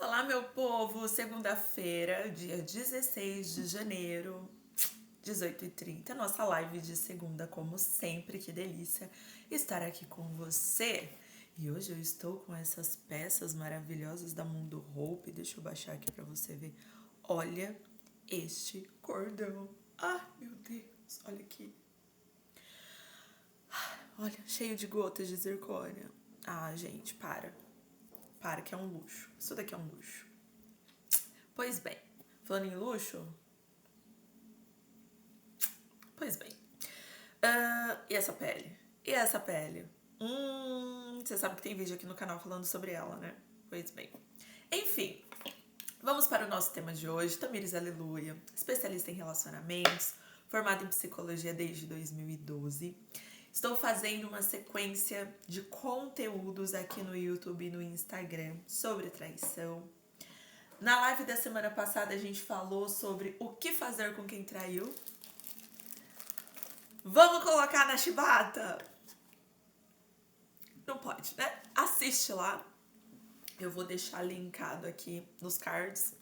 Olá, meu povo! Segunda-feira, dia 16 de janeiro, 18h30, nossa live de segunda, como sempre, que delícia estar aqui com você. E hoje eu estou com essas peças maravilhosas da Mundo Hope. Deixa eu baixar aqui pra você ver. Olha este cordão. Ai, meu Deus, olha aqui. Olha, cheio de gotas de zircônia. Ah, gente, para que é um luxo. Isso daqui é um luxo. Pois bem, falando em luxo, pois bem. E essa pele? E essa pele? Você sabe que tem vídeo aqui no canal falando sobre ela, né? Pois bem. Enfim, vamos para o nosso tema de hoje. Tamires Aleluia, especialista em relacionamentos, formada em psicologia desde 2012. Estou fazendo uma sequência de conteúdos aqui no YouTube e no Instagram sobre traição. Na live da semana passada a gente falou sobre o que fazer com quem traiu. Vamos colocar na chibata? Não pode, né? Assiste lá. Eu vou deixar linkado aqui nos cards.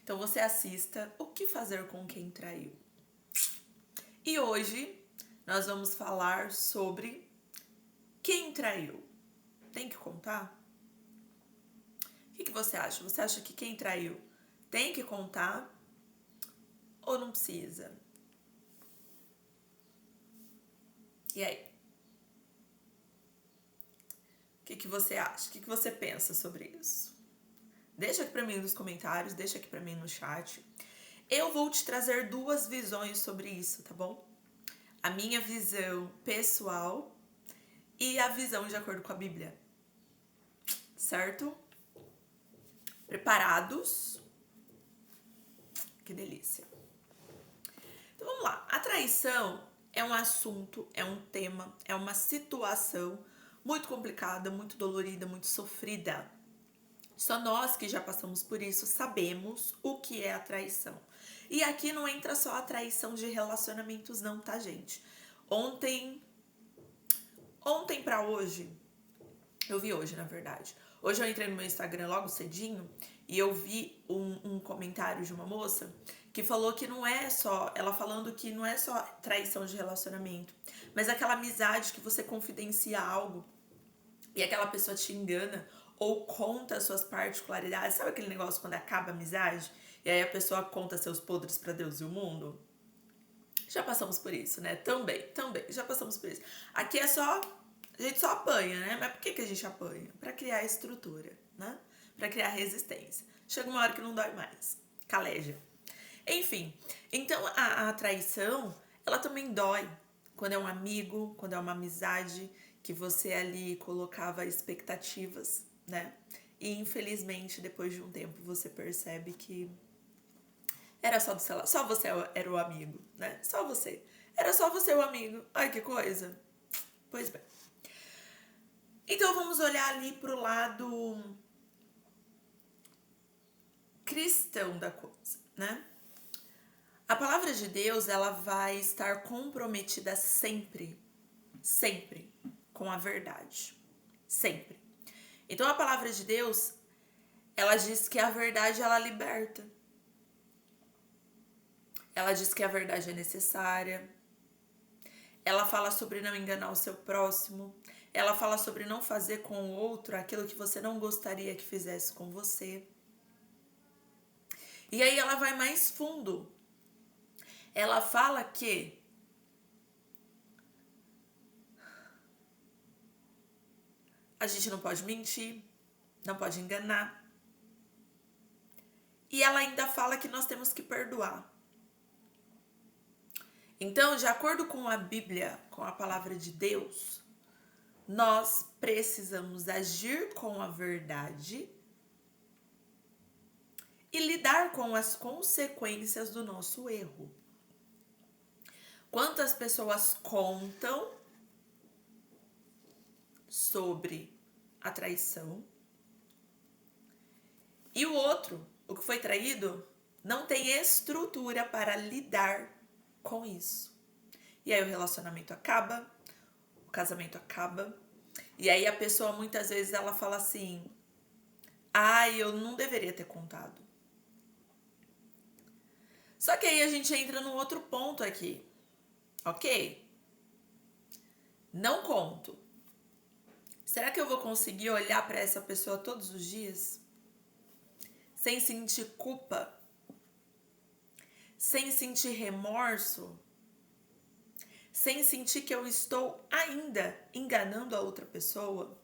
Então você assista o que fazer com quem traiu. E hoje nós vamos falar sobre quem traiu. Tem que contar? O que você acha? Você acha que quem traiu tem que contar ou não precisa? E aí? O que você acha? O que você pensa sobre isso? Deixa aqui pra mim nos comentários, deixa aqui pra mim no chat. Eu vou te trazer duas visões sobre isso, tá bom? A minha visão pessoal e a visão de acordo com a Bíblia. Certo? Preparados? Que delícia. Então vamos lá. A traição é um assunto, é um tema, é uma situação muito complicada, muito dolorida, muito sofrida. Só nós que já passamos por isso sabemos o que é a traição. E aqui não entra só a traição de relacionamentos não, tá, gente? Ontem pra hoje, eu vi hoje, na verdade. Hoje eu entrei no meu Instagram logo cedinho e eu vi um comentário de uma moça que falou que não é só, ela falando que não é só traição de relacionamento, mas aquela amizade que você confidencia algo e aquela pessoa te engana ou conta suas particularidades. Sabe aquele negócio quando acaba a amizade e aí a pessoa conta seus podres pra Deus e o mundo? Já passamos por isso, né? Também, já passamos por isso. Aqui é só, a gente só apanha, né? Mas por que a gente apanha? Pra criar estrutura, né? Pra criar resistência. Chega uma hora que não dói mais. Caleja. Enfim, então a traição, ela também dói quando é um amigo, quando é uma amizade que você ali colocava expectativas, né? E infelizmente, depois de um tempo, você percebe que era só do celular, só você era o amigo, né? Só você. Era só você o amigo. Ai, que coisa. Pois bem. Então vamos olhar ali pro lado cristão da coisa, né? A palavra de Deus, ela vai estar comprometida sempre, sempre com a verdade. Sempre. Então a palavra de Deus, ela diz que a verdade, ela liberta. Ela diz que a verdade é necessária. Ela fala sobre não enganar o seu próximo. Ela fala sobre não fazer com o outro aquilo que você não gostaria que fizesse com você. E aí ela vai mais fundo. Ela fala que a gente não pode mentir, não pode enganar. E ela ainda fala que nós temos que perdoar. Então, de acordo com a Bíblia, com a palavra de Deus, nós precisamos agir com a verdade e lidar com as consequências do nosso erro. Quantas pessoas contam sobre a traição e o outro, o que foi traído, não tem estrutura para lidar com isso. E aí o relacionamento acaba, o casamento acaba, e aí a pessoa muitas vezes ela fala assim: Ai, eu não deveria ter contado. Só que aí a gente entra num outro ponto aqui, ok? Não conto. Será que eu vou conseguir olhar para essa pessoa todos os dias? Sem sentir culpa? Sem sentir remorso? Sem sentir que eu estou ainda enganando a outra pessoa?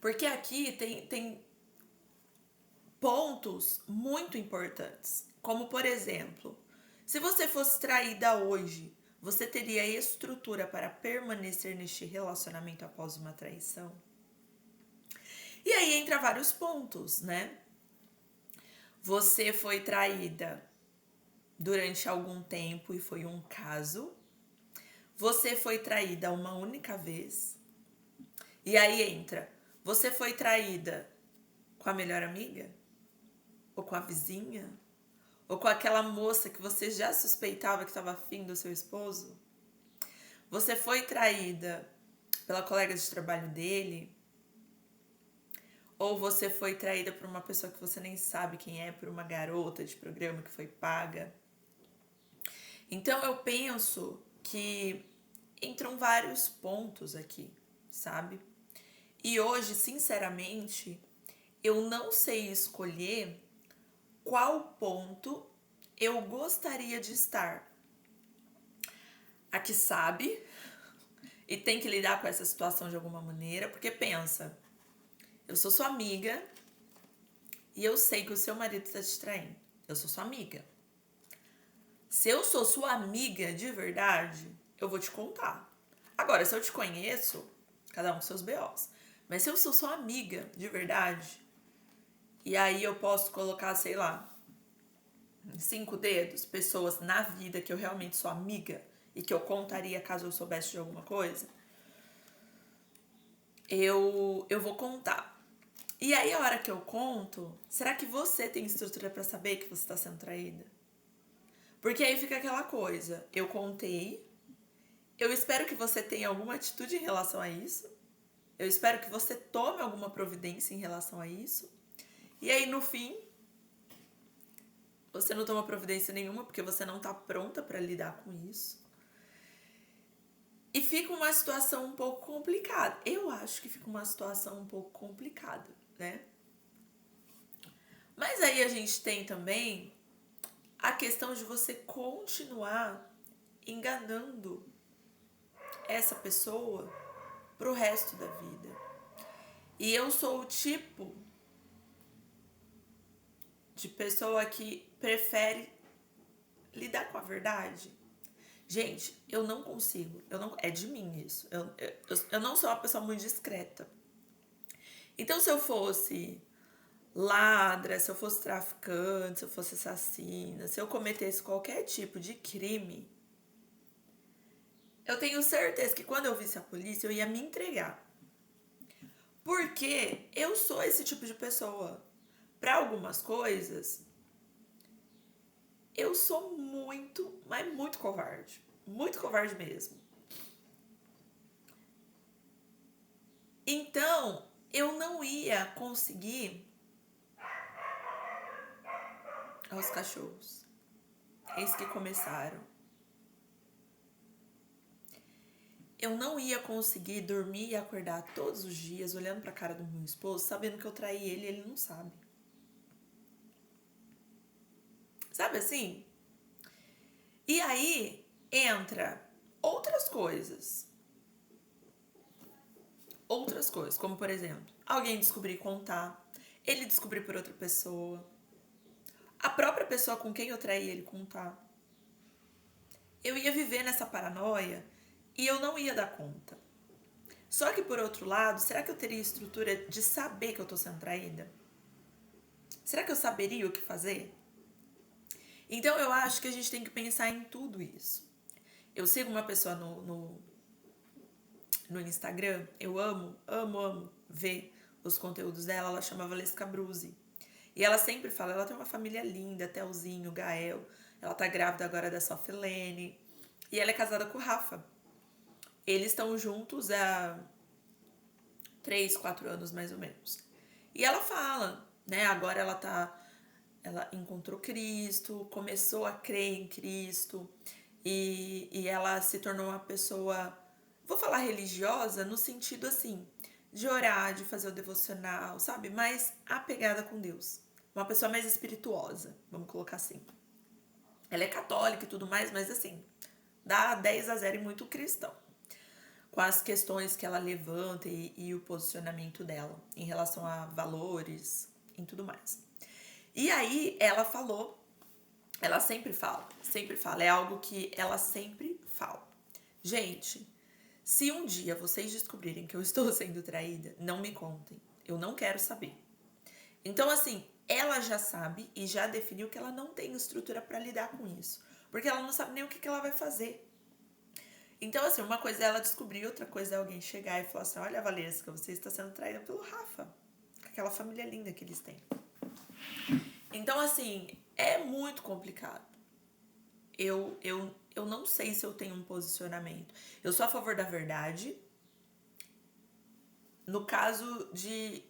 Porque aqui tem pontos muito importantes. Como, por exemplo, se você fosse traída hoje, você teria estrutura para permanecer neste relacionamento após uma traição? E aí entra vários pontos, né? Você foi traída durante algum tempo e foi um caso. Você foi traída uma única vez. E aí entra, você foi traída com a melhor amiga? Ou com a vizinha? Ou com aquela moça que você já suspeitava que estava afim do seu esposo? Você foi traída pela colega de trabalho dele? Ou você foi traída por uma pessoa que você nem sabe quem é, por uma garota de programa que foi paga? Então eu penso que entram vários pontos aqui, sabe? E hoje, sinceramente, eu não sei escolher qual ponto eu gostaria de estar. A que sabe e tem que lidar com essa situação de alguma maneira, porque pensa, eu sou sua amiga e eu sei que o seu marido está te traindo. Eu sou sua amiga. Se eu sou sua amiga de verdade, eu vou te contar. Agora, se eu te conheço, cada um com seus BOs. Mas se eu sou sua amiga de verdade, e aí eu posso colocar, sei lá, 5 dedos, pessoas na vida que eu realmente sou amiga e que eu contaria caso eu soubesse de alguma coisa, eu vou contar. E aí, a hora que eu conto, será que você tem estrutura pra saber que você tá sendo traída? Porque aí fica aquela coisa, eu contei, eu espero que você tenha alguma atitude em relação a isso, eu espero que você tome alguma providência em relação a isso, e aí no fim, você não toma providência nenhuma porque você não tá pronta pra lidar com isso. E fica uma situação um pouco complicada. Eu acho que fica uma situação um pouco complicada, né? Mas aí a gente tem também a questão de você continuar enganando essa pessoa pro resto da vida. E eu sou o tipo de pessoa que prefere lidar com a verdade. Gente, eu não consigo. É de mim isso. Eu não sou uma pessoa muito discreta. Então, se eu fosse ladra, se eu fosse traficante, se eu fosse assassina, se eu cometesse qualquer tipo de crime, eu tenho certeza que quando eu visse a polícia, eu ia me entregar. Porque eu sou esse tipo de pessoa. Para algumas coisas, eu sou muito, mas muito covarde. Muito covarde mesmo. Então, eu não ia conseguir. Olha os cachorros. Eis que começaram. Eu não ia conseguir dormir e acordar todos os dias olhando pra cara do meu esposo, sabendo que eu traí ele e ele não sabe. Sabe assim? E aí entra outras coisas. Outras coisas, como por exemplo, alguém descobrir e contar, ele descobrir por outra pessoa, a própria pessoa com quem eu traí ele contar. Eu ia viver nessa paranoia e eu não ia dar conta. Só que por outro lado, será que eu teria estrutura de saber que eu tô sendo traída? Será que eu saberia o que fazer? Então eu acho que a gente tem que pensar em tudo isso. Eu sigo uma pessoa no Instagram, eu amo ver os conteúdos dela, ela chama Valesca Bruzzi. E ela sempre fala, ela tem uma família linda, Telzinho, Gael, ela tá grávida agora da Sofilene, e ela é casada com o Rafa. Eles estão juntos há 3, 4 anos mais ou menos. E ela fala, né? Agora ela encontrou Cristo, começou a crer em Cristo e ela se tornou uma pessoa, vou falar religiosa no sentido assim, de orar, de fazer o devocional, sabe? Mais apegada com Deus. Uma pessoa mais espirituosa, vamos colocar assim. Ela é católica e tudo mais, mas assim, dá 10-0 e muito cristão. Com as questões que ela levanta e o posicionamento dela em relação a valores e tudo mais. E aí ela falou, ela sempre fala, é algo que ela sempre fala. Gente, se um dia vocês descobrirem que eu estou sendo traída, não me contem. Eu não quero saber. Então, assim, ela já sabe e já definiu que ela não tem estrutura para lidar com isso. Porque ela não sabe nem o que ela vai fazer. Então, assim, uma coisa é ela descobrir, outra coisa é alguém chegar e falar assim: olha, Valesca, você está sendo traída pelo Rafa. Aquela família linda que eles têm. Então, assim, é muito complicado. Eu não sei se eu tenho um posicionamento. Eu sou a favor da verdade. No caso de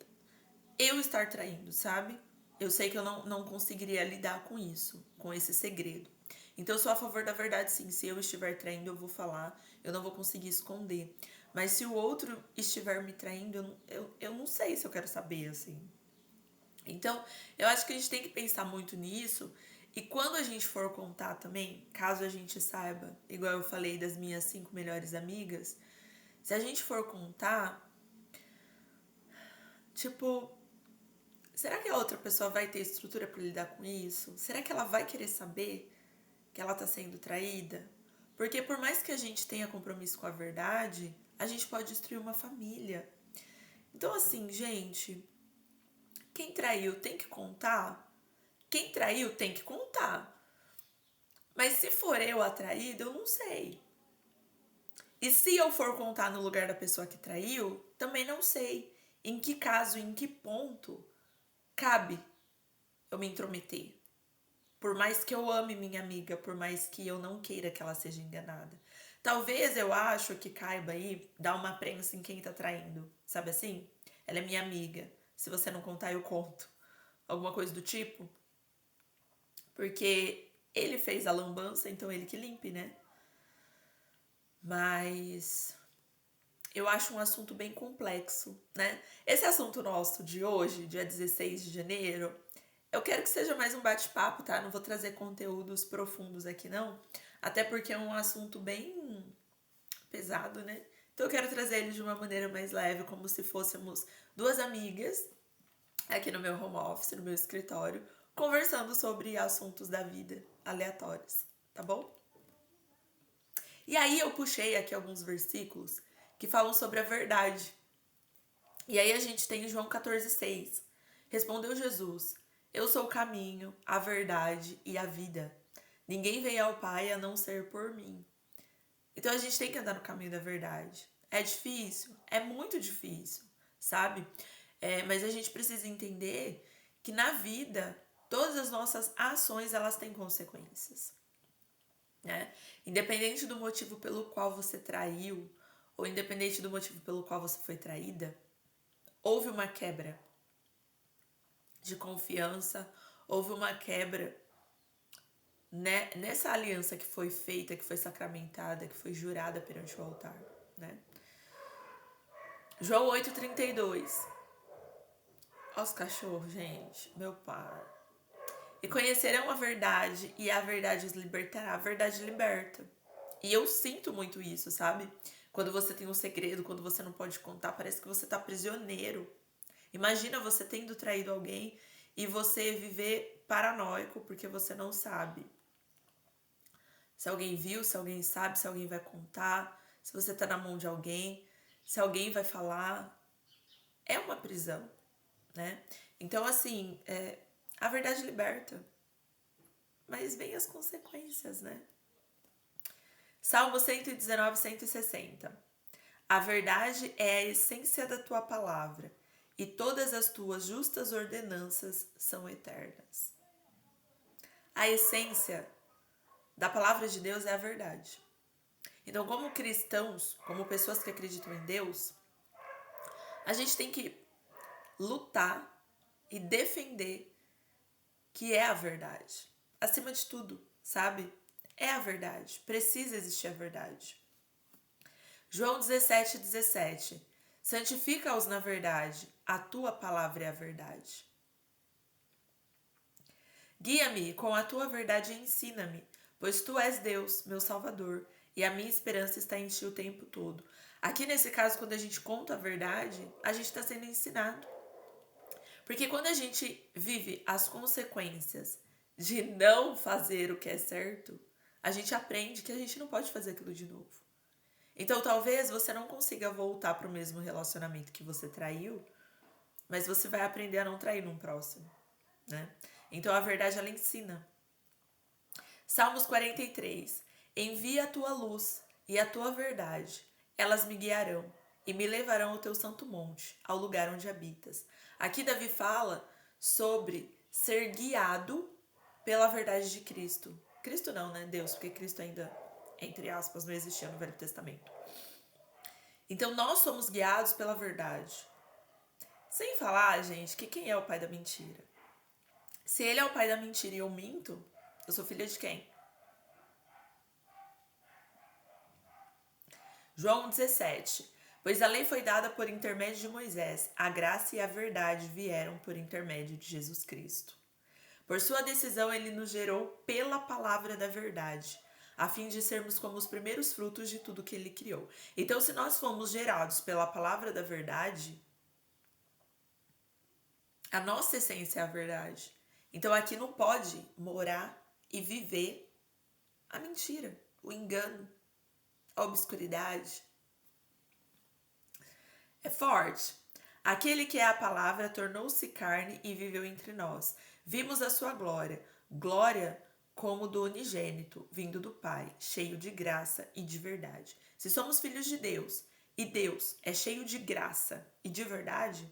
eu estar traindo, sabe? Eu sei que eu não conseguiria lidar com isso, com esse segredo. Então eu sou a favor da verdade, sim. Se eu estiver traindo, eu vou falar. Eu não vou conseguir esconder. Mas se o outro estiver me traindo, eu não sei se eu quero saber, assim. Então, eu acho que a gente tem que pensar muito nisso. E quando a gente for contar também, caso a gente saiba, igual eu falei das minhas 5 melhores amigas, se a gente for contar, tipo, será que a outra pessoa vai ter estrutura para lidar com isso? Será que ela vai querer saber que ela tá sendo traída? Porque por mais que a gente tenha compromisso com a verdade, a gente pode destruir uma família. Então, assim, gente, quem traiu tem que contar. Quem traiu tem que contar. Mas se for eu a traída, eu não sei. E se eu for contar no lugar da pessoa que traiu, também não sei. Em que caso, em que ponto cabe eu me intrometer. Por mais que eu ame minha amiga, por mais que eu não queira que ela seja enganada. Talvez eu acho que caiba aí dar uma prensa em quem tá traindo. Sabe assim? Ela é minha amiga. Se você não contar, eu conto. Alguma coisa do tipo. Porque ele fez a lambança, então ele que limpe, né? Mas eu acho um assunto bem complexo, né? Esse assunto nosso de hoje, dia 16 de janeiro, eu quero que seja mais um bate-papo, tá? Não vou trazer conteúdos profundos aqui, não. Até porque é um assunto bem pesado, né? Então eu quero trazer ele de uma maneira mais leve, como se fôssemos duas amigas aqui no meu home office, no meu escritório, conversando sobre assuntos da vida aleatórios, tá bom? E aí eu puxei aqui alguns versículos que falam sobre a verdade. E aí a gente tem João 14,6. Respondeu Jesus: eu sou o caminho, a verdade e a vida. Ninguém vem ao Pai a não ser por mim. Então a gente tem que andar no caminho da verdade. É difícil? É muito difícil, sabe? Mas a gente precisa entender que na vida, todas as nossas ações, elas têm consequências, né? Independente do motivo pelo qual você traiu, ou independente do motivo pelo qual você foi traída, houve uma quebra de confiança, houve uma quebra, né, nessa aliança que foi feita, que foi sacramentada, que foi jurada perante o altar, né? João 8,32. Olha os cachorros, gente. Meu pai. E conhecerão a verdade, e a verdade os libertará. A verdade liberta. E eu sinto muito isso, sabe? Quando você tem um segredo, quando você não pode contar, parece que você tá prisioneiro. Imagina você tendo traído alguém e você viver paranoico porque você não sabe se alguém viu, se alguém sabe, se alguém vai contar, se você tá na mão de alguém, se alguém vai falar. É uma prisão, né? Então, assim, a verdade liberta, mas vem as consequências, né? Salmo 119, 160. A verdade é a essência da tua palavra, e todas as tuas justas ordenanças são eternas. A essência da palavra de Deus é a verdade. Então, como cristãos, como pessoas que acreditam em Deus, a gente tem que lutar e defender que é a verdade. Acima de tudo, sabe? É a verdade. Precisa existir a verdade. João 17:17. Santifica-os na verdade. A tua palavra é a verdade. Guia-me com a tua verdade e ensina-me, pois tu és Deus, meu Salvador, e a minha esperança está em ti o tempo todo. Aqui nesse caso, quando a gente conta a verdade, a gente está sendo ensinado. Porque quando a gente vive as consequências de não fazer o que é certo, a gente aprende que a gente não pode fazer aquilo de novo. Então talvez você não consiga voltar para o mesmo relacionamento que você traiu, mas você vai aprender a não trair num próximo, né? Então a verdade ela ensina. Salmos 43. Envia a tua luz e a tua verdade, elas me guiarão e me levarão ao teu santo monte, ao lugar onde habitas. Aqui Davi fala sobre ser guiado pela verdade de Cristo. Cristo não, né? Deus, porque Cristo ainda, entre aspas, não existia no Velho Testamento. Então nós somos guiados pela verdade. Sem falar, gente, que quem é o pai da mentira? Se ele é o pai da mentira e eu minto, eu sou filha de quem? João 17. Pois a lei foi dada por intermédio de Moisés, a graça e a verdade vieram por intermédio de Jesus Cristo. Por sua decisão, ele nos gerou pela palavra da verdade, a fim de sermos como os primeiros frutos de tudo que ele criou. Então, se nós fomos gerados pela palavra da verdade, a nossa essência é a verdade. Então, aqui não pode morar e viver a mentira, o engano, a obscuridade. É forte. Aquele que é a palavra tornou-se carne e viveu entre nós. Vimos a sua glória, glória como do unigênito, vindo do Pai, cheio de graça e de verdade. Se somos filhos de Deus e Deus é cheio de graça e de verdade,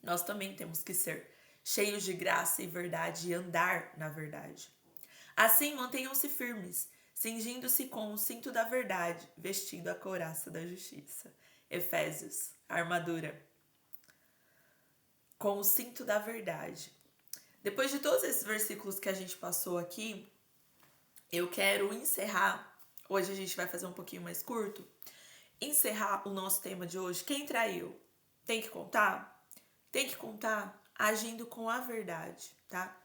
nós também temos que ser cheios de graça e verdade e andar na verdade. Assim, mantenham-se firmes, cingindo-se com o cinto da verdade, vestindo a couraça da justiça. Efésios, a armadura. Com o cinto da verdade. Depois de todos esses versículos que a gente passou aqui, eu quero encerrar. Hoje a gente vai fazer um pouquinho mais curto. Encerrar o nosso tema de hoje. Quem traiu? Tem que contar? Tem que contar agindo com a verdade, tá?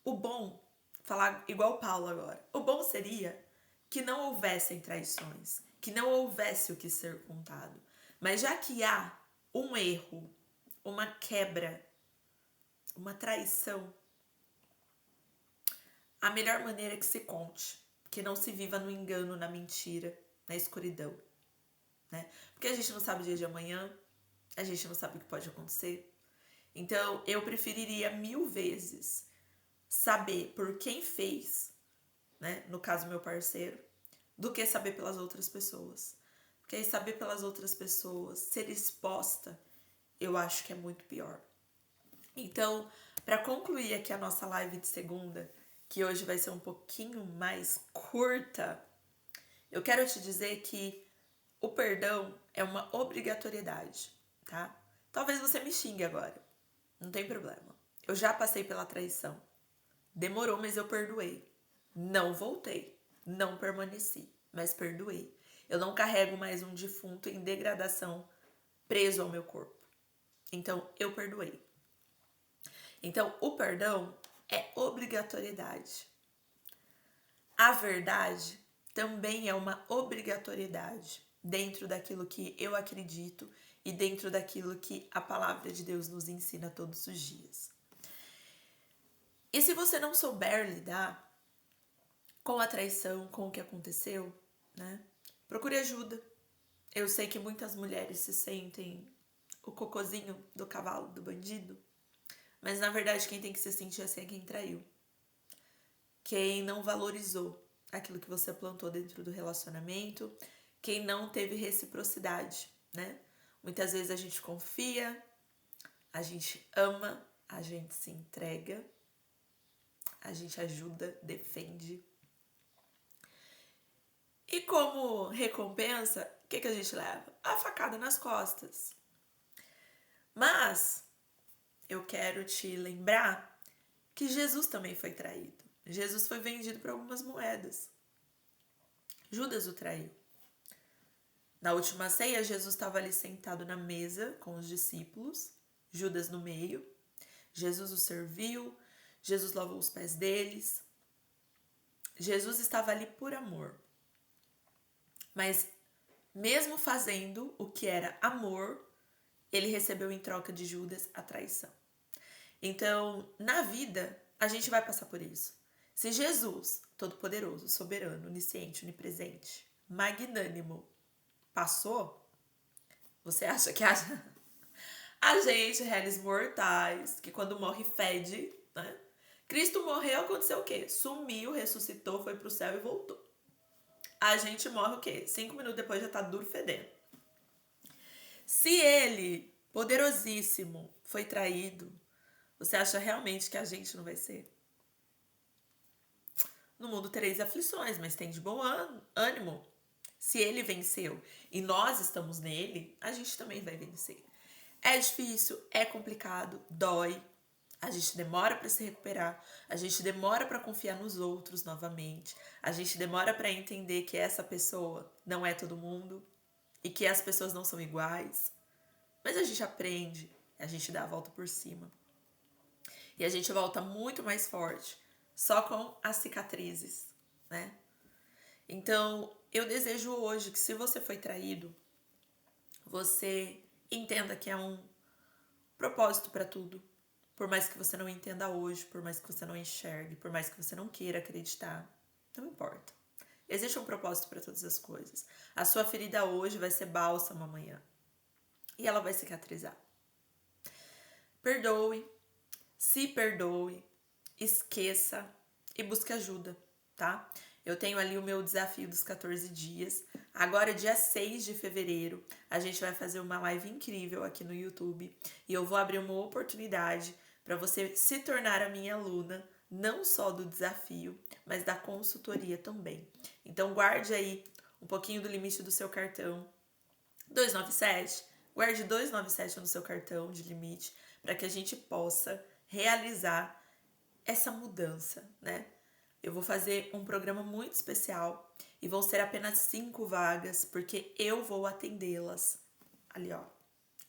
O bom, falar igual Paulo agora, o bom seria que não houvessem traições, que não houvesse o que ser contado. Mas já que há um erro, uma quebra, uma traição, a melhor maneira é que se conte, que não se viva no engano, na mentira, na escuridão, né? Porque a gente não sabe o dia de amanhã, a gente não sabe o que pode acontecer. Então, eu preferiria 1000 vezes saber por quem fez, né? No caso, meu parceiro, do que saber pelas outras pessoas. Porque aí saber pelas outras pessoas, ser exposta, eu acho que é muito pior. Então, para concluir aqui a nossa live de segunda, que hoje vai ser um pouquinho mais curta, eu quero te dizer que o perdão é uma obrigatoriedade, tá? Talvez você me xingue agora, não tem problema. Eu já passei pela traição. Demorou, mas eu perdoei. Não voltei, não permaneci, mas perdoei. Eu não carrego mais um defunto em degradação preso ao meu corpo. Então, eu perdoei. Então, o perdão é obrigatoriedade. A verdade também é uma obrigatoriedade dentro daquilo que eu acredito e dentro daquilo que a palavra de Deus nos ensina todos os dias. E se você não souber lidar com a traição, com o que aconteceu, né? Procure ajuda. Eu sei que muitas mulheres se sentem o cocôzinho do cavalo do bandido, mas na verdade quem tem que se sentir assim é quem traiu. Quem não valorizou aquilo que você plantou dentro do relacionamento, quem não teve reciprocidade, né? Muitas vezes a gente confia, a gente ama, a gente se entrega, a gente ajuda, defende. E como recompensa, o que a gente leva? A facada nas costas. Mas eu quero te lembrar que Jesus também foi traído. Jesus foi vendido por algumas moedas. Judas o traiu. Na última ceia, Jesus estava ali sentado na mesa com os discípulos, Judas no meio. Jesus o serviu, Jesus lavou os pés deles. Jesus estava ali por amor. Mas mesmo fazendo o que era amor, ele recebeu em troca de Judas a traição. Então, na vida, a gente vai passar por isso. Se Jesus, todo-poderoso, soberano, onisciente, onipresente, magnânimo, passou, você acha que a gente, réis mortais, que quando morre fede, né? Cristo morreu, aconteceu o quê? Sumiu, ressuscitou, foi pro céu e voltou. A gente morre o quê? 5 minutos depois já tá duro fedendo. Se ele, poderosíssimo, foi traído, você acha realmente que a gente não vai ser? No mundo tereis aflições, mas tem de bom ânimo. Se ele venceu e nós estamos nele, a gente também vai vencer. É difícil, é complicado, dói. A gente demora para se recuperar, a gente demora para confiar nos outros novamente, a gente demora para entender que essa pessoa não é todo mundo e que as pessoas não são iguais. Mas a gente aprende, a gente dá a volta por cima. E a gente volta muito mais forte, só com as cicatrizes, né? Então, eu desejo hoje que se você foi traído, você entenda que é um propósito para tudo. Por mais que você não entenda hoje, por mais que você não enxergue, por mais que você não queira acreditar, não importa. Existe um propósito para todas as coisas. A sua ferida hoje vai ser bálsamo amanhã. E ela vai cicatrizar. Perdoe, se perdoe, esqueça e busque ajuda, tá? Eu tenho ali o meu desafio dos 14 dias. Agora, dia 6 de fevereiro, a gente vai fazer uma live incrível aqui no YouTube. E eu vou abrir uma oportunidade para você se tornar a minha aluna, não só do desafio, mas da consultoria também. Então, guarde aí um pouquinho do limite do seu cartão. 297, guarde 297 no seu cartão de limite para que a gente possa realizar essa mudança, né? Eu vou fazer um programa muito especial e vão ser apenas 5 vagas, porque eu vou atendê-las ali, ó,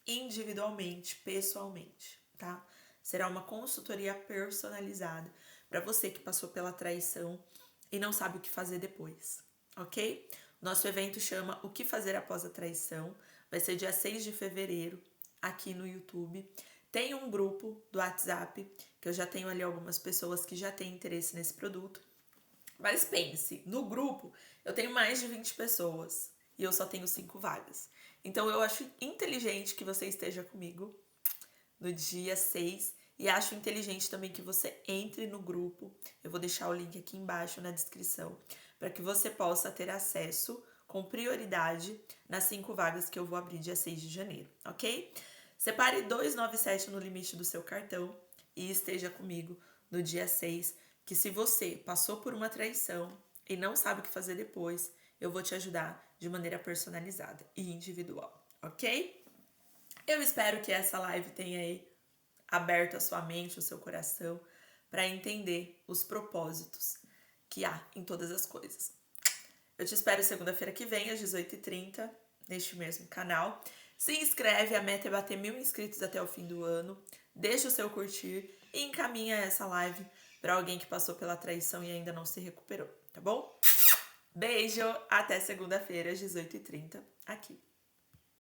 individualmente, pessoalmente, tá? Será uma consultoria personalizada para você que passou pela traição e não sabe o que fazer depois, ok? Nosso evento chama O que Fazer Após a Traição. Vai ser dia 6 de fevereiro, aqui no YouTube. Tem um grupo do WhatsApp, que eu já tenho ali algumas pessoas que já têm interesse nesse produto. Mas pense, no grupo eu tenho mais de 20 pessoas e eu só tenho 5 vagas. Então eu acho inteligente que você esteja comigo no dia 6 e acho inteligente também que você entre no grupo. Eu vou deixar o link aqui embaixo na descrição para que você possa ter acesso com prioridade nas 5 vagas que eu vou abrir dia 6 de janeiro, ok? Separe 297 no limite do seu cartão e esteja comigo no dia 6, que se você passou por uma traição e não sabe o que fazer depois, eu vou te ajudar de maneira personalizada e individual, ok? Eu espero que essa live tenha aí aberto a sua mente, o seu coração, para entender os propósitos que há em todas as coisas. Eu te espero segunda-feira que vem, às 18h30, neste mesmo canal. Se inscreve, a meta é bater 1000 inscritos até o fim do ano. Deixa o seu curtir e encaminha essa live para alguém que passou pela traição e ainda não se recuperou, tá bom? Beijo, até segunda-feira, às 18h30, aqui.